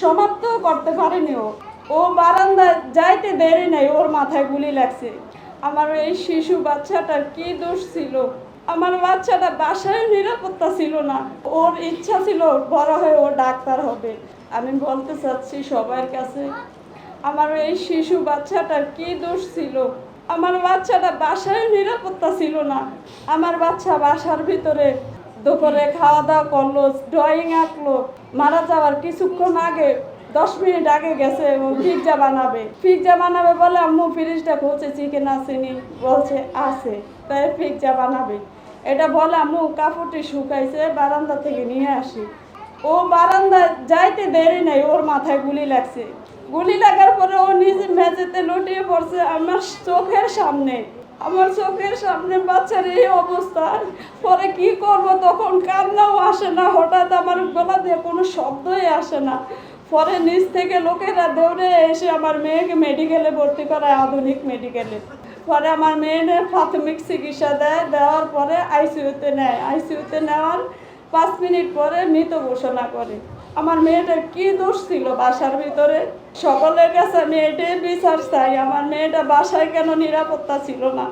সমাপ্ত করতে পারেনি। ও বারান্দায় যাইতে দেরি নাই, ওর মাথায় গুলি লাগছে। আমার এই শিশু বাচ্চাটার কি দোষ ছিল? আমার বাচ্চাটা বাসায় নিরাপত্তা ছিল না। ওর ইচ্ছা ছিল বড় হয়ে ও ডাক্তার হবে। আমি বলতে চাচ্ছি সবার কাছে, আমার এই শিশু বাচ্চাটার কি দোষ ছিল? আমার বাচ্চাটা বাসায় নিরাপত্তা ছিল না। আমার বাচ্চা বাসার ভিতরে দুপুরে খাওয়া দাওয়া করলো, ড্রয়িং আঁকলো। মারা যাওয়ার কিছুক্ষণ আগে 10 মিনিট আগে গেছে ও পিৎজা বানাবে বলে আম্মু ফ্রিজটা খুঁজছে, চিকেন আসেনি, বলছে আছে, তাই পিৎজা বানাবে। এটা বলে আম্মু কাপড়টি শুকাইছে, বারান্দা থেকে নিয়ে আসি। ও বারান্দায় যাইতে দেরি নাই, ওর মাথায় গুলি লাগছে। গুলি লাগার পরে ও নিজে মেঝেতে লুটিয়ে পড়ছে আমার চোখের সামনে বাচ্চার এই অবস্থা। পরে কি করব, তখন কান্নাও আসে না, হঠাৎ আমার গলা দিয়ে কোনো শব্দই আসে না। পরে নিচ থেকে লোকেরা দৌড়ে এসে আমার মেয়েকে মেডিকেলে ভর্তি করায়, আধুনিক মেডিকেলে। পরে আমার মেয়েদের প্রাথমিক চিকিৎসা দেওয়ার পরে আইসিইউতে নেওয়ার 5 মিনিট পরে মৃত ঘোষণা করে। আমার মেয়েটার কি দোষ ছিল বাসার ভিতরে? সকলের কাছে আমি এটাই বিচার চাই, আমার মেয়েটা বাসায় কেন নিরাপত্তা ছিল না?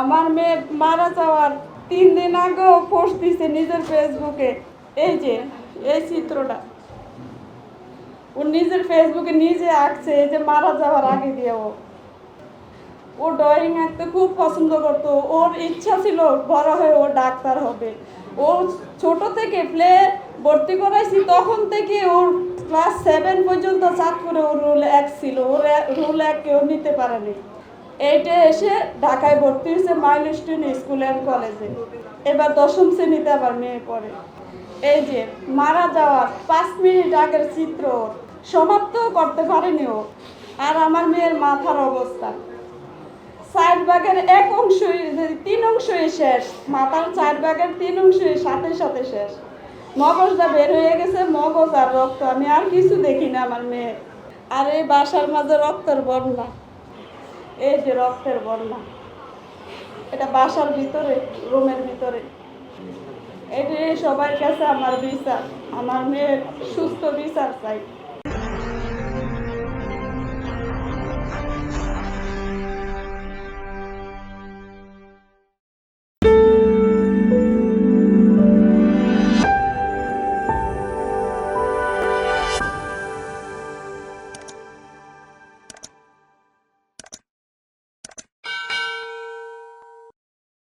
আমার মেয়ে মারা যাওয়ার 3 দিন আগেও পোস্ট দিছে নিজের ফেসবুকে। এই যে এই চিত্রটা ও নিজের ফেসবুকে নিজে আঁকছে, এই যে মারা যাওয়ার আগে দিয়ে। ও ড্রয়িং আঁকতে খুব পছন্দ করতো। ওর ইচ্ছা ছিল বড় হয়ে ও ডাক্তার হবে। ও ছোট থেকে প্লে ভর্তি করাইছি, তখন থেকে ওর ক্লাস 7 পর্যন্ত চাঁদপুরে ওর রুল 1 ছিল। ওর রুল 1 কেউ নিতে পারেনি। এইটা এসে ঢাকায় ভর্তি হয়েছে মাইলস্টোন স্কুল অ্যান্ড কলেজে। এবার 10ম শ্রেণীতে আবার মেয়ে পড়ে। এই যে মারা যাওয়ার 5 মিনিট আগের চিত্র, সমাপ্ত করতে পারেনি ও। আর আমার মেয়ের মাথার অবস্থা, 4 ভাগের 1 অংশই, 3 অংশই শেষ। মাথার 4 ভাগের 3 অংশই সাথে সাথে শেষ। মগজটা বের হয়ে গেছে, মগজ আর রক্ত, আমি আর কিছু দেখি না আমার মেয়ে। আর এই বাসার মাঝে রক্তের বন্যা, এই যে রক্তের বন্যা, এটা বাসার ভিতরে, রুমের ভিতরে। এটাই সবার কাছে আমার বিচার, আমার মেয়ের সুস্থ বিচার চাই।